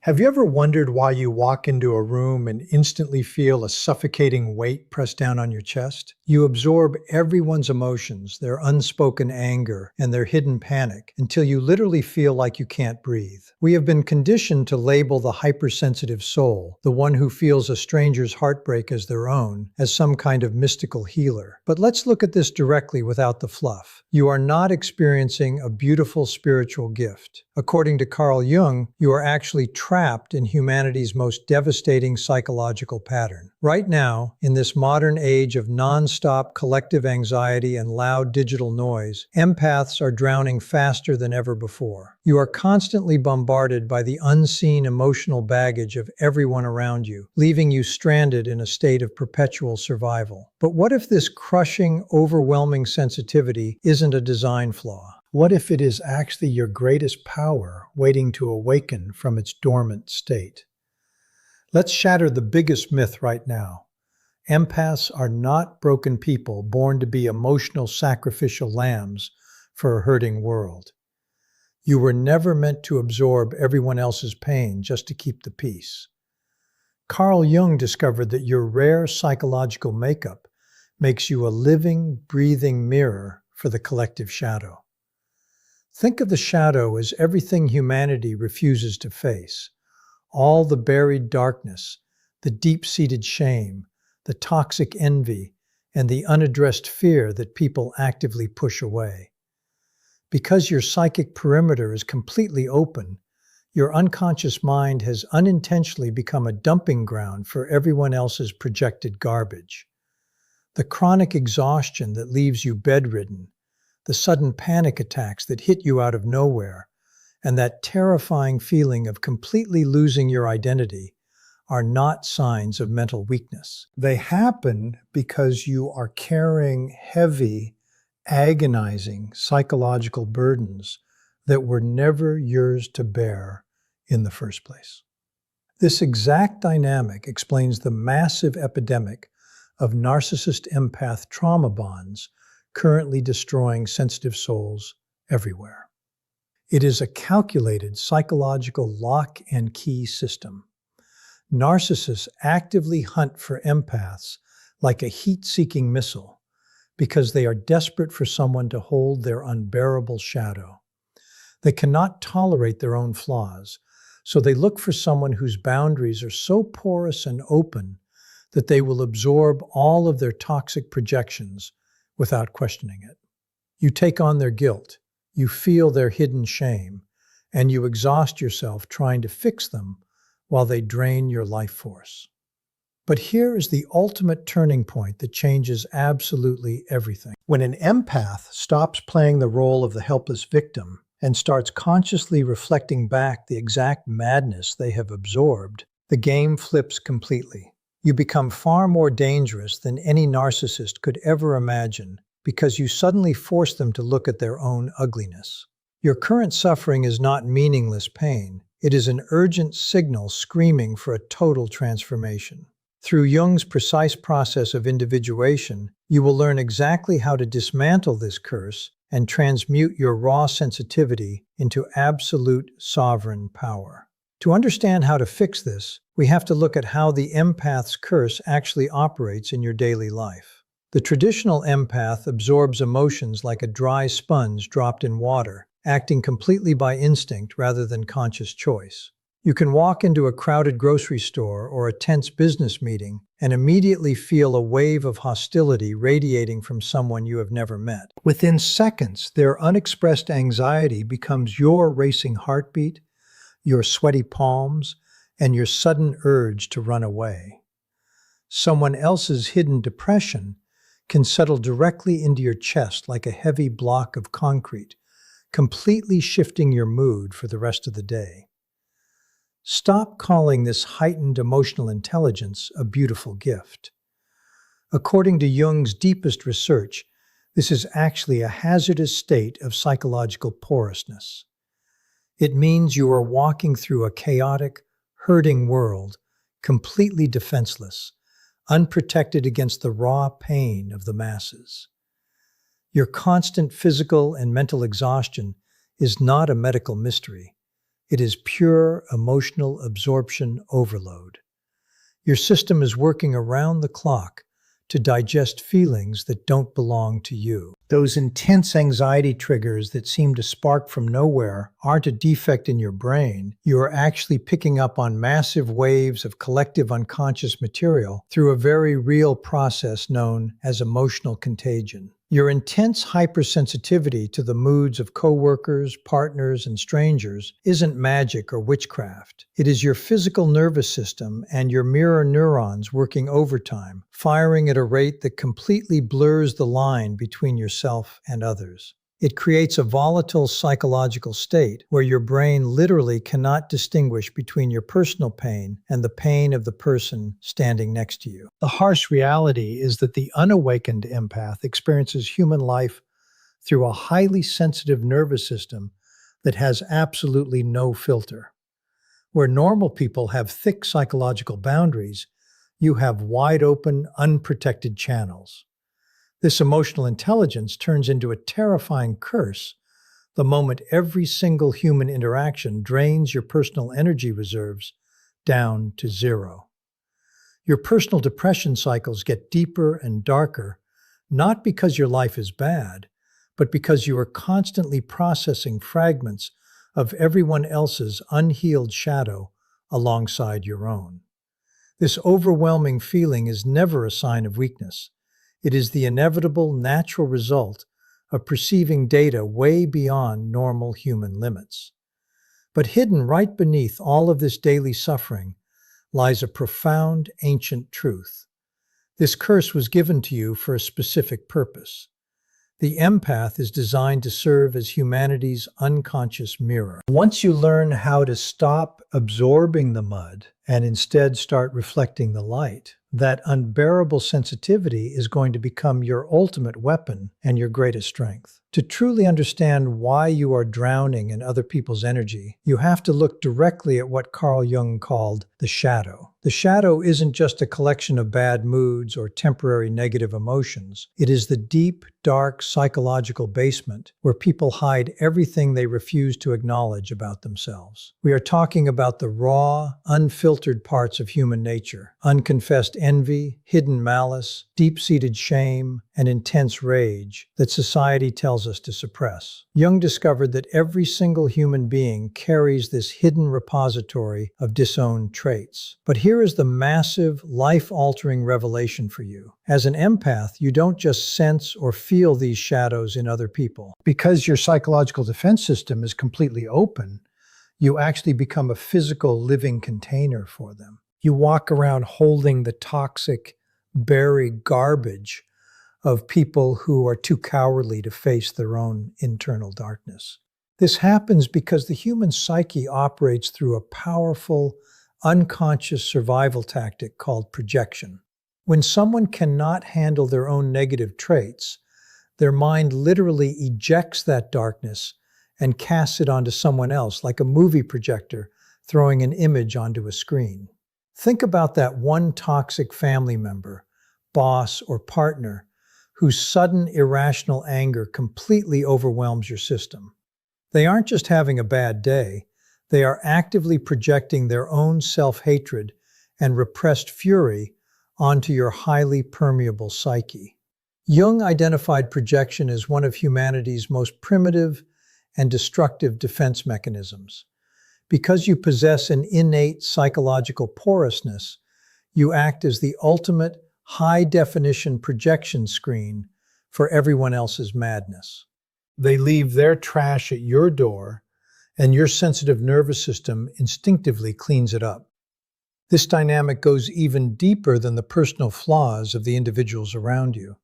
Have you ever wondered why you walk into a room and instantly feel a suffocating weight pressed down on your chest? You absorb everyone's emotions, their unspoken anger, and their hidden panic until you literally feel like you can't breathe. We have been conditioned to label the hypersensitive soul, the one who feels a stranger's heartbreak as their own, as some kind of mystical healer. But let's look at this directly without the fluff. You are not experiencing a beautiful spiritual gift. According to Carl Jung, you are actually trapped in humanity's most devastating psychological pattern. Right now, in this modern age of non-stop collective anxiety and loud digital noise, empaths are drowning faster than ever before. You are constantly bombarded by the unseen emotional baggage of everyone around you, leaving you stranded in a state of perpetual survival. But what if this crushing, overwhelming sensitivity isn't a design flaw? What if it is actually your greatest power waiting to awaken from its dormant state? Let's shatter the biggest myth right now. Empaths are not broken people born to be emotional sacrificial lambs for a hurting world. You were never meant to absorb everyone else's pain just to keep the peace. Carl Jung discovered that your rare psychological makeup makes you a living, breathing mirror for the collective shadow. Think of the shadow as everything humanity refuses to face. All the buried darkness, the deep-seated shame, the toxic envy, and the unaddressed fear that people actively push away. Because your psychic perimeter is completely open, your unconscious mind has unintentionally become a dumping ground for everyone else's projected garbage. The chronic exhaustion that leaves you bedridden, the sudden panic attacks that hit you out of nowhere, and that terrifying feeling of completely losing your identity are not signs of mental weakness. They happen because you are carrying heavy, agonizing psychological burdens that were never yours to bear in the first place. This exact dynamic explains the massive epidemic of narcissist-empath trauma bonds currently destroying sensitive souls everywhere. It is a calculated psychological lock and key system. Narcissists actively hunt for empaths like a heat-seeking missile because they are desperate for someone to hold their unbearable shadow. They cannot tolerate their own flaws, so they look for someone whose boundaries are so porous and open that they will absorb all of their toxic projections without questioning it. You take on their guilt, you feel their hidden shame, and you exhaust yourself trying to fix them while they drain your life force. But here is the ultimate turning point that changes absolutely everything. When an empath stops playing the role of the helpless victim and starts consciously reflecting back the exact madness they have absorbed, the game flips completely. You become far more dangerous than any narcissist could ever imagine because you suddenly force them to look at their own ugliness. Your current suffering is not meaningless pain. It is an urgent signal screaming for a total transformation. Through Jung's precise process of individuation, you will learn exactly how to dismantle this curse and transmute your raw sensitivity into absolute sovereign power. To understand how to fix this, we have to look at how the empath's curse actually operates in your daily life. The traditional empath absorbs emotions like a dry sponge dropped in water, acting completely by instinct rather than conscious choice. You can walk into a crowded grocery store or a tense business meeting and immediately feel a wave of hostility radiating from someone you have never met. Within seconds, their unexpressed anxiety becomes your racing heartbeat, your sweaty palms, and your sudden urge to run away. Someone else's hidden depression can settle directly into your chest like a heavy block of concrete, completely shifting your mood for the rest of the day. Stop calling this heightened emotional intelligence a beautiful gift. According to Jung's deepest research, this is actually a hazardous state of psychological porousness. It means you are walking through a chaotic, hurting world, completely defenseless, unprotected against the raw pain of the masses. Your constant physical and mental exhaustion is not a medical mystery. It is pure emotional absorption overload. Your system is working around the clock to digest feelings that don't belong to you. Those intense anxiety triggers that seem to spark from nowhere aren't a defect in your brain. You are actually picking up on massive waves of collective unconscious material through a very real process known as emotional contagion. Your intense hypersensitivity to the moods of coworkers, partners, and strangers isn't magic or witchcraft. It is your physical nervous system and your mirror neurons working overtime, firing at a rate that completely blurs the line between yourself and others. It creates a volatile psychological state where your brain literally cannot distinguish between your personal pain and the pain of the person standing next to you. The harsh reality is that the unawakened empath experiences human life through a highly sensitive nervous system that has absolutely no filter. Where normal people have thick psychological boundaries, you have wide open, unprotected channels. This emotional intelligence turns into a terrifying curse the moment every single human interaction drains your personal energy reserves down to zero. Your personal depression cycles get deeper and darker, not because your life is bad, but because you are constantly processing fragments of everyone else's unhealed shadow alongside your own. This overwhelming feeling is never a sign of weakness. It is the inevitable, natural result of perceiving data way beyond normal human limits. But hidden right beneath all of this daily suffering lies a profound, ancient truth. This curse was given to you for a specific purpose. The empath is designed to serve as humanity's unconscious mirror. Once you learn how to stop absorbing the mud and instead start reflecting the light, that unbearable sensitivity is going to become your ultimate weapon and your greatest strength. To truly understand why you are drowning in other people's energy, you have to look directly at what Carl Jung called the shadow. The shadow isn't just a collection of bad moods or temporary negative emotions. It is the deep, dark psychological basement where people hide everything they refuse to acknowledge about themselves. We are talking about the raw, unfiltered parts of human nature: unconfessed envy, hidden malice, deep-seated shame, and intense rage that society tells us to suppress. Jung discovered that every single human being carries this hidden repository of disowned traits. But here is the massive, life-altering revelation for you. As an empath, you don't just sense or feel these shadows in other people. Because your psychological defense system is completely open, you actually become a physical living container for them. You walk around holding the toxic, buried garbage of people who are too cowardly to face their own internal darkness. This happens because the human psyche operates through a powerful, unconscious survival tactic called projection. When someone cannot handle their own negative traits, their mind literally ejects that darkness and casts it onto someone else, like a movie projector throwing an image onto a screen. Think about that one toxic family member, boss, or partner whose sudden irrational anger completely overwhelms your system. They aren't just having a bad day, they are actively projecting their own self-hatred and repressed fury onto your highly permeable psyche. Jung identified projection as one of humanity's most primitive and destructive defense mechanisms. Because you possess an innate psychological porousness, you act as the ultimate high-definition projection screen for everyone else's madness. They leave their trash at your door, and your sensitive nervous system instinctively cleans it up. This dynamic goes even deeper than the personal flaws of the individuals around you.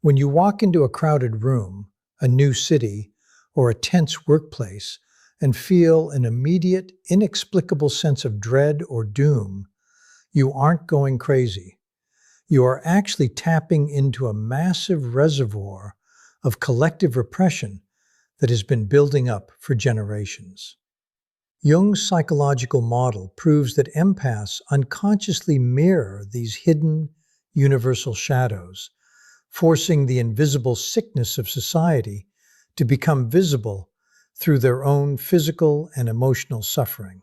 When you walk into a crowded room, a new city, or a tense workplace, and feel an immediate, inexplicable sense of dread or doom, you aren't going crazy. You are actually tapping into a massive reservoir of collective repression that has been building up for generations. Jung's psychological model proves that empaths unconsciously mirror these hidden, universal shadows, forcing the invisible sickness of society to become visible through their own physical and emotional suffering.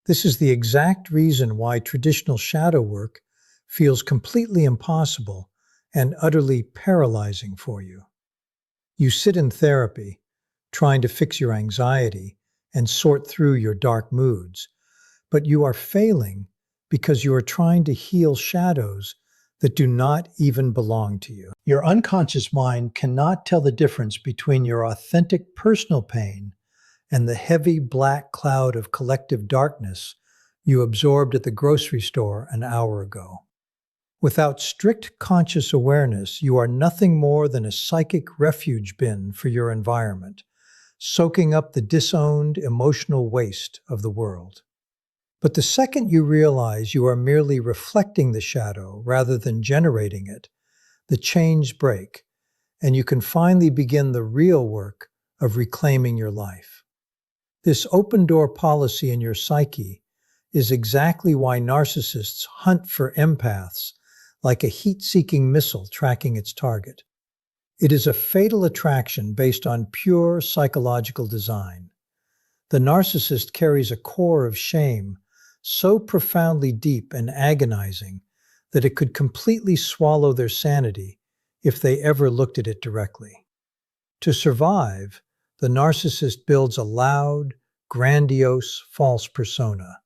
This is the exact reason why traditional shadow work feels completely impossible and utterly paralyzing for you. You sit in therapy, trying to fix your anxiety and sort through your dark moods, but you are failing because you are trying to heal shadows that do not even belong to you. Your unconscious mind cannot tell the difference between your authentic personal pain and the heavy black cloud of collective darkness you absorbed at the grocery store an hour ago. Without strict conscious awareness, you are nothing more than a psychic refuge bin for your environment, soaking up the disowned emotional waste of the world. But the second you realize you are merely reflecting the shadow rather than generating it, the chains break, and you can finally begin the real work of reclaiming your life. This open-door policy in your psyche is exactly why narcissists hunt for empaths like a heat-seeking missile tracking its target. It is a fatal attraction based on pure psychological design. The narcissist carries a core of shame so profoundly deep and agonizing that it could completely swallow their sanity if they ever looked at it directly. To survive, the narcissist builds a loud, grandiose false persona,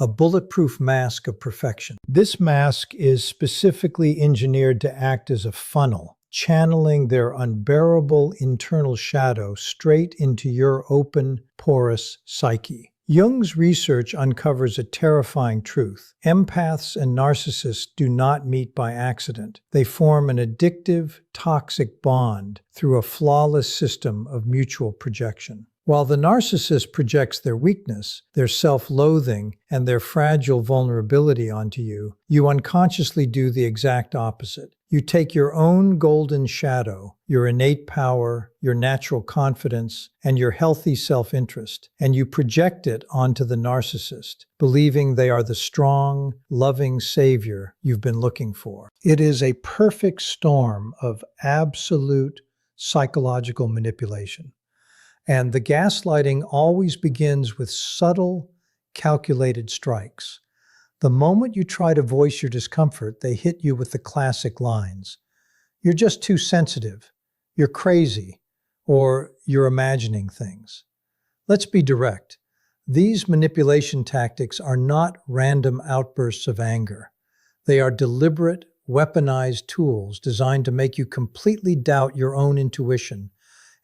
a bulletproof mask of perfection. This mask is specifically engineered to act as a funnel, channeling their unbearable internal shadow straight into your open, porous psyche. Jung's research uncovers a terrifying truth. Empaths and narcissists do not meet by accident. They form an addictive, toxic bond through a flawless system of mutual projection. While the narcissist projects their weakness, their self-loathing, and their fragile vulnerability onto you, you unconsciously do the exact opposite. You take your own golden shadow, your innate power, your natural confidence, and your healthy self-interest, and you project it onto the narcissist, believing they are the strong, loving savior you've been looking for. It is a perfect storm of absolute psychological manipulation. And the gaslighting always begins with subtle, calculated strikes. The moment you try to voice your discomfort, they hit you with the classic lines. You're just too sensitive. You're crazy. Or you're imagining things. Let's be direct. These manipulation tactics are not random outbursts of anger. They are deliberate, weaponized tools designed to make you completely doubt your own intuition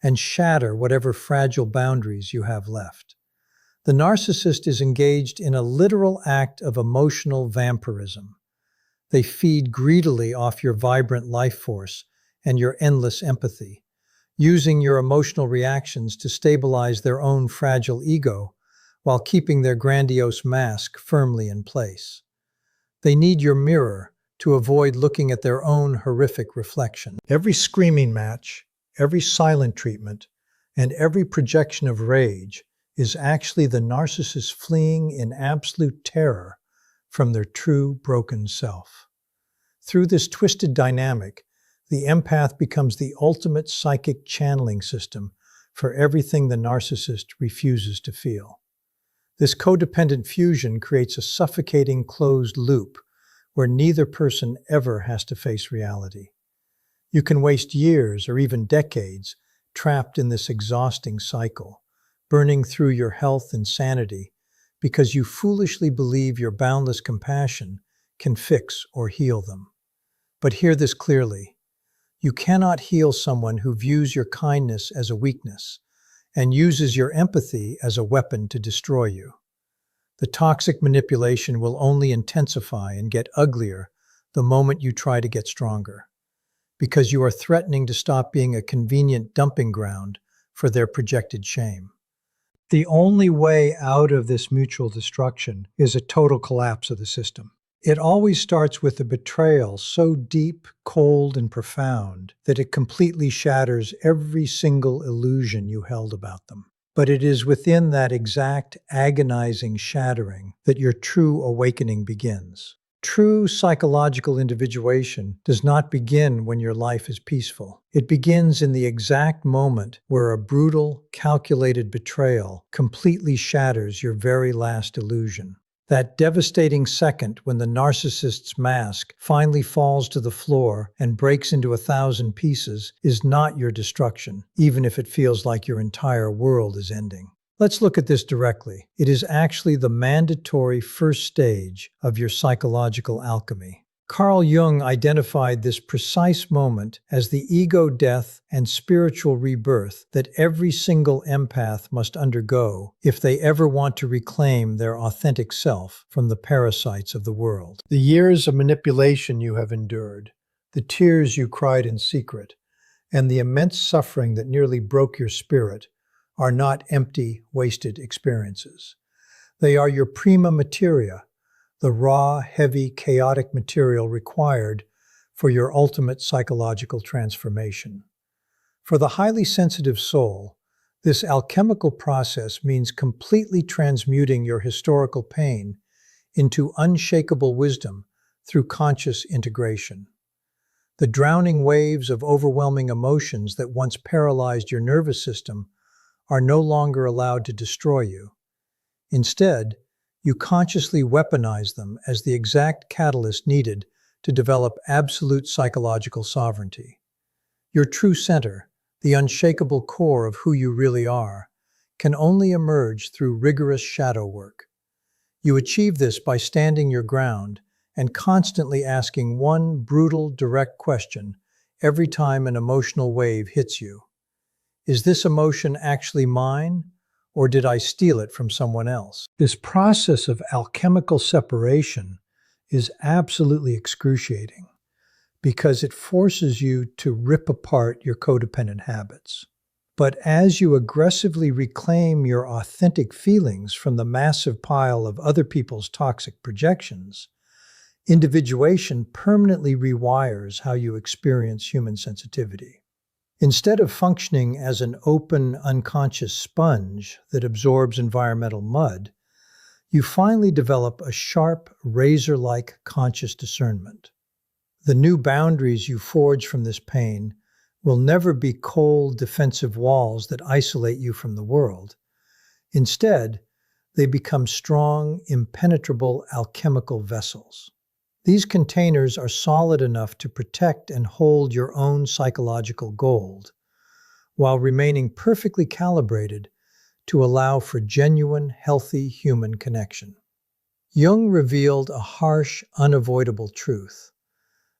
and shatter whatever fragile boundaries you have left. The narcissist is engaged in a literal act of emotional vampirism. They feed greedily off your vibrant life force and your endless empathy, using your emotional reactions to stabilize their own fragile ego while keeping their grandiose mask firmly in place. They need your mirror to avoid looking at their own horrific reflection. Every screaming match, every silent treatment, and every projection of rage is actually the narcissist fleeing in absolute terror from their true broken self. Through this twisted dynamic, the empath becomes the ultimate psychic channeling system for everything the narcissist refuses to feel. This codependent fusion creates a suffocating closed loop where neither person ever has to face reality. You can waste years or even decades trapped in this exhausting cycle, burning through your health and sanity because you foolishly believe your boundless compassion can fix or heal them. But hear this clearly. You cannot heal someone who views your kindness as a weakness and uses your empathy as a weapon to destroy you. The toxic manipulation will only intensify and get uglier the moment you try to get stronger, because you are threatening to stop being a convenient dumping ground for their projected shame. The only way out of this mutual destruction is a total collapse of the system. It always starts with a betrayal so deep, cold, and profound that it completely shatters every single illusion you held about them. But it is within that exact agonizing shattering that your true awakening begins. True psychological individuation does not begin when your life is peaceful. It begins in the exact moment where a brutal, calculated betrayal completely shatters your very last illusion. That devastating second when the narcissist's mask finally falls to the floor and breaks into 1,000 pieces is not your destruction, even if it feels like your entire world is ending. Let's look at this directly. It is actually the mandatory first stage of your psychological alchemy. Carl Jung identified this precise moment as the ego death and spiritual rebirth that every single empath must undergo if they ever want to reclaim their authentic self from the parasites of the world. The years of manipulation you have endured, the tears you cried in secret, and the immense suffering that nearly broke your spirit are not empty, wasted experiences. They are your prima materia, the raw, heavy, chaotic material required for your ultimate psychological transformation. For the highly sensitive soul, this alchemical process means completely transmuting your historical pain into unshakable wisdom through conscious integration. The drowning waves of overwhelming emotions that once paralyzed your nervous system are no longer allowed to destroy you. Instead, you consciously weaponize them as the exact catalyst needed to develop absolute psychological sovereignty. Your true center, the unshakable core of who you really are, can only emerge through rigorous shadow work. You achieve this by standing your ground and constantly asking one brutal, direct question every time an emotional wave hits you. Is this emotion actually mine, or did I steal it from someone else? This process of alchemical separation is absolutely excruciating because it forces you to rip apart your codependent habits. But as you aggressively reclaim your authentic feelings from the massive pile of other people's toxic projections, individuation permanently rewires how you experience human sensitivity. Instead of functioning as an open, unconscious sponge that absorbs environmental mud, you finally develop a sharp, razor-like conscious discernment. The new boundaries you forge from this pain will never be cold, defensive walls that isolate you from the world. Instead, they become strong, impenetrable alchemical vessels. These containers are solid enough to protect and hold your own psychological gold, while remaining perfectly calibrated to allow for genuine, healthy human connection. Jung revealed a harsh, unavoidable truth.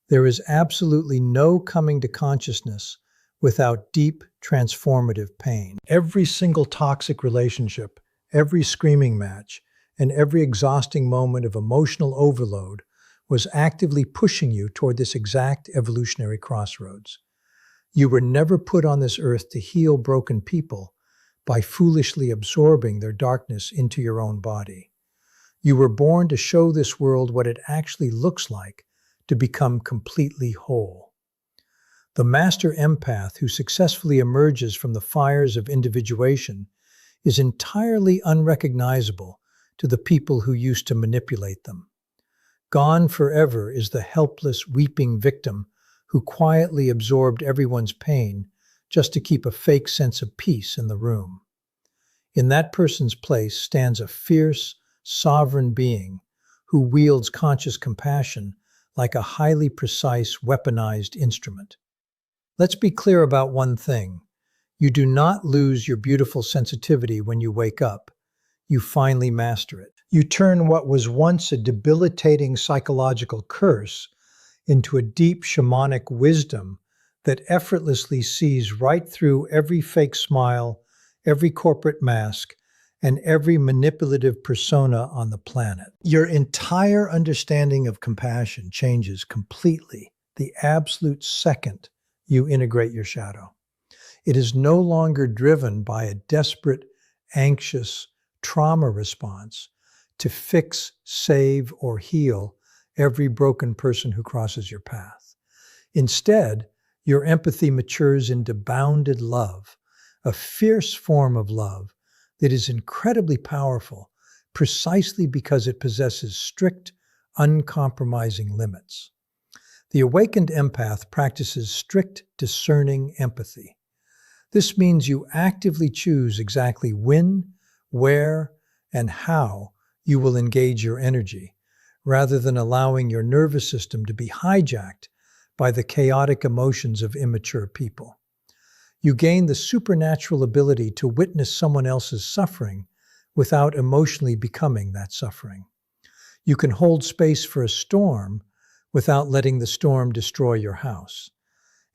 There is absolutely no coming to consciousness without deep, transformative pain. Every single toxic relationship, every screaming match, and every exhausting moment of emotional overload was actively pushing you toward this exact evolutionary crossroads. You were never put on this earth to heal broken people by foolishly absorbing their darkness into your own body. You were born to show this world what it actually looks like to become completely whole. The master empath who successfully emerges from the fires of individuation is entirely unrecognizable to the people who used to manipulate them. Gone forever is the helpless, weeping victim who quietly absorbed everyone's pain just to keep a fake sense of peace in the room. In that person's place stands a fierce, sovereign being who wields conscious compassion like a highly precise, weaponized instrument. Let's be clear about one thing. You do not lose your beautiful sensitivity when you wake up. You finally master it. You turn what was once a debilitating psychological curse into a deep shamanic wisdom that effortlessly sees right through every fake smile, every corporate mask, and every manipulative persona on the planet. Your entire understanding of compassion changes completely the absolute second you integrate your shadow. It is no longer driven by a desperate, anxious trauma response to fix, save, or heal every broken person who crosses your path. Instead, your empathy matures into bounded love, a fierce form of love that is incredibly powerful precisely because it possesses strict, uncompromising limits. The awakened empath practices strict, discerning empathy. This means you actively choose exactly when, where, and how you will engage your energy, rather than allowing your nervous system to be hijacked by the chaotic emotions of immature people. You gain the supernatural ability to witness someone else's suffering without emotionally becoming that suffering. You can hold space for a storm without letting the storm destroy your house.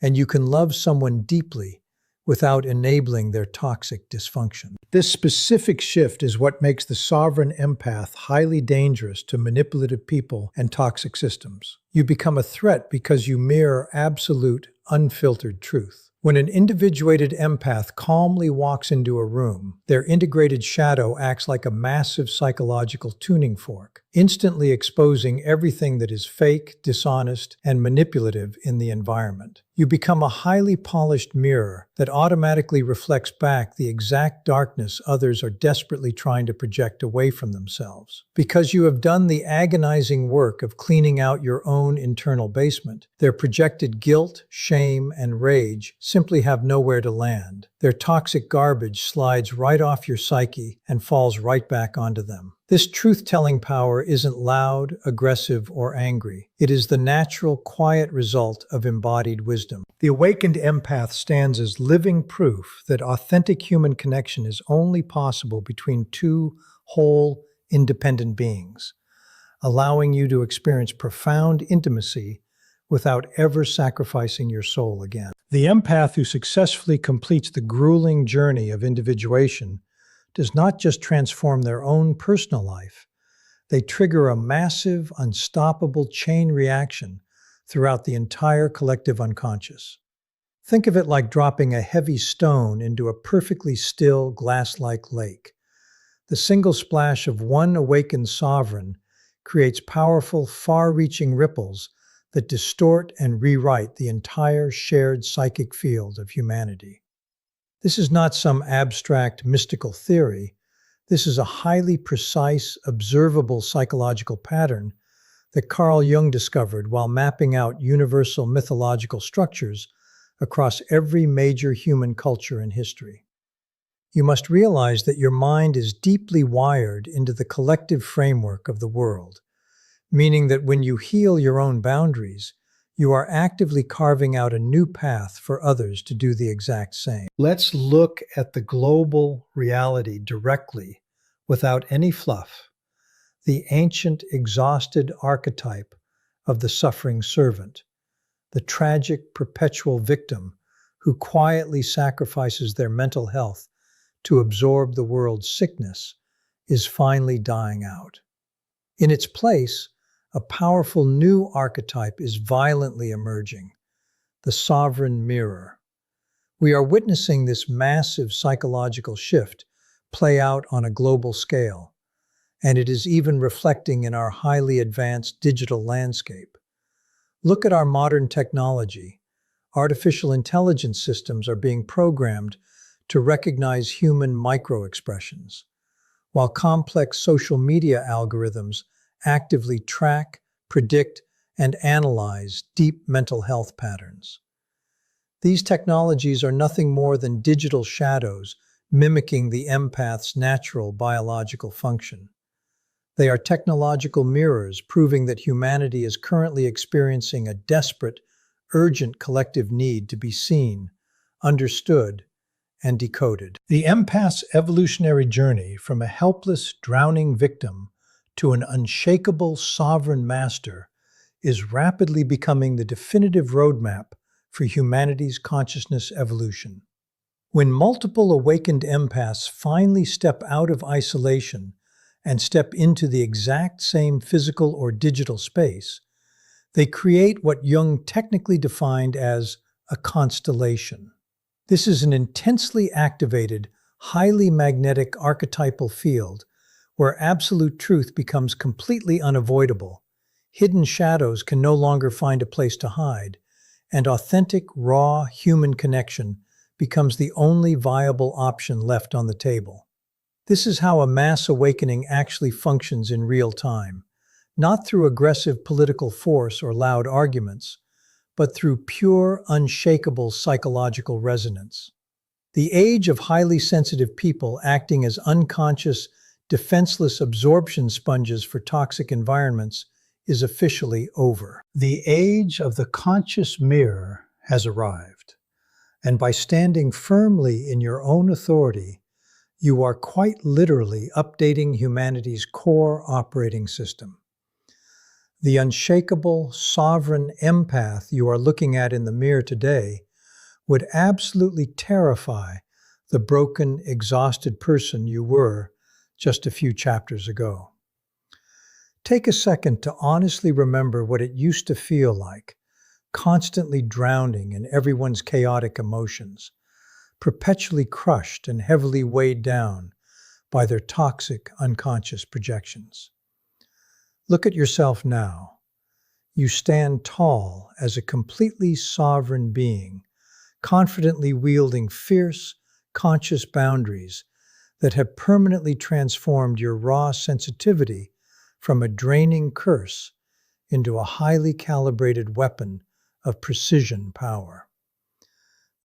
And you can love someone deeply without enabling their toxic dysfunction. This specific shift is what makes the sovereign empath highly dangerous to manipulative people and toxic systems. You become a threat because you mirror absolute, unfiltered truth. When an individuated empath calmly walks into a room, their integrated shadow acts like a massive psychological tuning fork, instantly exposing everything that is fake, dishonest, and manipulative in the environment. You become a highly polished mirror that automatically reflects back the exact darkness others are desperately trying to project away from themselves. Because you have done the agonizing work of cleaning out your own internal basement, their projected guilt, shame, and rage simply have nowhere to land. Their toxic garbage slides right off your psyche and falls right back onto them. This truth-telling power isn't loud, aggressive, or angry. It is the natural, quiet result of embodied wisdom. The awakened empath stands as living proof that authentic human connection is only possible between two whole, independent beings, allowing you to experience profound intimacy without ever sacrificing your soul again. The empath who successfully completes the grueling journey of individuation does not just transform their own personal life, they trigger a massive, unstoppable chain reaction throughout the entire collective unconscious. Think of it like dropping a heavy stone into a perfectly still, glass-like lake. The single splash of one awakened sovereign creates powerful, far-reaching ripples that distort and rewrite the entire shared psychic field of humanity. This is not some abstract, mystical theory. This is a highly precise, observable psychological pattern that Carl Jung discovered while mapping out universal mythological structures across every major human culture in history. You must realize that your mind is deeply wired into the collective framework of the world, meaning that when you heal your own boundaries, you are actively carving out a new path for others to do the exact same. Let's look at the global reality directly, without any fluff. The ancient, exhausted archetype of the suffering servant, the tragic, perpetual victim who quietly sacrifices their mental health to absorb the world's sickness, is finally dying out. In its place, a powerful new archetype is violently emerging, the sovereign mirror. We are witnessing this massive psychological shift play out on a global scale, and it is even reflecting in our highly advanced digital landscape. Look at our modern technology. Artificial intelligence systems are being programmed to recognize human micro-expressions, while complex social media algorithms actively track, predict, and analyze deep mental health patterns. These technologies are nothing more than digital shadows mimicking the empath's natural biological function. They are technological mirrors proving that humanity is currently experiencing a desperate, urgent collective need to be seen, understood, and decoded. The empath's evolutionary journey from a helpless, drowning victim to an unshakable, sovereign master is rapidly becoming the definitive roadmap for humanity's consciousness evolution. When multiple awakened empaths finally step out of isolation and step into the exact same physical or digital space, they create what Jung technically defined as a constellation. This is an intensely activated, highly magnetic archetypal field where absolute truth becomes completely unavoidable. Hidden shadows can no longer find a place to hide, and authentic, raw human connection becomes the only viable option left on the table. This is how a mass awakening actually functions in real time, not through aggressive political force or loud arguments, but through pure, unshakable psychological resonance. The age of highly sensitive people acting as unconscious, defenseless absorption sponges for toxic environments is officially over. The age of the conscious mirror has arrived, and by standing firmly in your own authority, you are quite literally updating humanity's core operating system. The unshakable, sovereign empath you are looking at in the mirror today would absolutely terrify the broken, exhausted person you were just a few chapters ago. Take a second to honestly remember what it used to feel like, constantly drowning in everyone's chaotic emotions, perpetually crushed and heavily weighed down by their toxic, unconscious projections. Look at yourself now. You stand tall as a completely sovereign being, confidently wielding fierce, conscious boundaries that have permanently transformed your raw sensitivity from a draining curse into a highly calibrated weapon of precision power.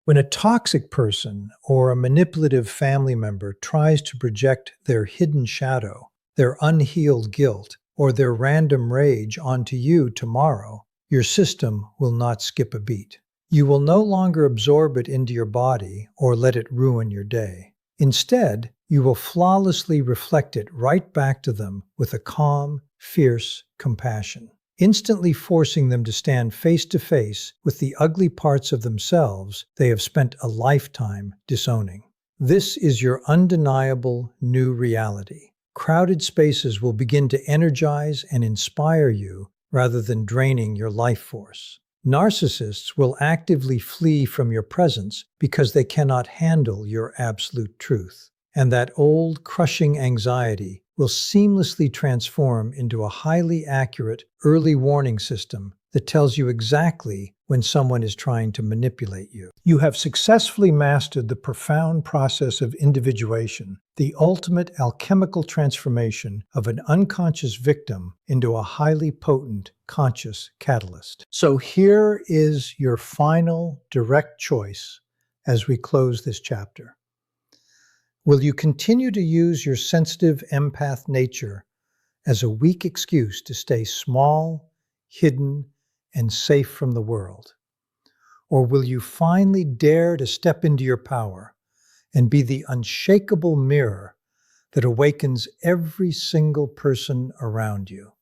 When a toxic person or a manipulative family member tries to project their hidden shadow, their unhealed guilt, or their random rage onto you tomorrow, your system will not skip a beat. You will no longer absorb it into your body or let it ruin your day. Instead, you will flawlessly reflect it right back to them with a calm, fierce compassion, instantly forcing them to stand face to face with the ugly parts of themselves they have spent a lifetime disowning. This is your undeniable new reality. Crowded spaces will begin to energize and inspire you rather than draining your life force. Narcissists will actively flee from your presence because they cannot handle your absolute truth. And that old, crushing anxiety will seamlessly transform into a highly accurate early warning system that tells you exactly when someone is trying to manipulate you. You have successfully mastered the profound process of individuation, the ultimate alchemical transformation of an unconscious victim into a highly potent conscious catalyst. So here is your final direct choice as we close this chapter. Will you continue to use your sensitive empath nature as a weak excuse to stay small, hidden, and safe from the world? Or will you finally dare to step into your power and be the unshakable mirror that awakens every single person around you?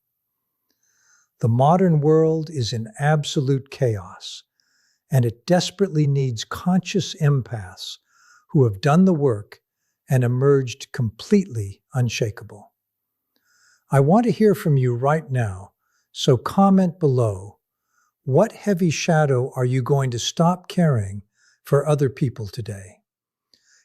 The modern world is in absolute chaos, and it desperately needs conscious empaths who have done the work and emerged completely unshakable. I want to hear from you right now, so comment below. What heavy shadow are you going to stop carrying for other people today?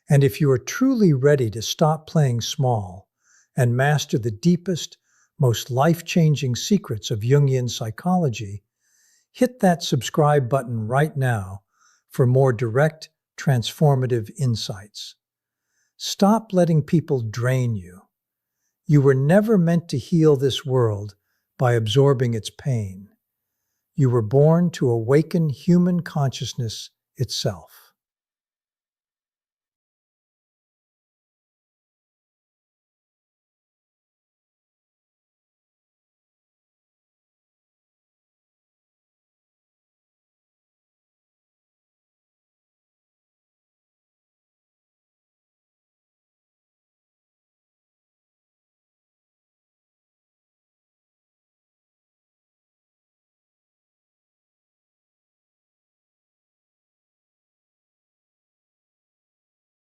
And if you are truly ready to stop playing small and master the deepest, most life-changing secrets of Jungian psychology, hit that subscribe button right now for more direct, transformative insights. Stop letting people drain you. You were never meant to heal this world by absorbing its pain. You were born to awaken human consciousness itself.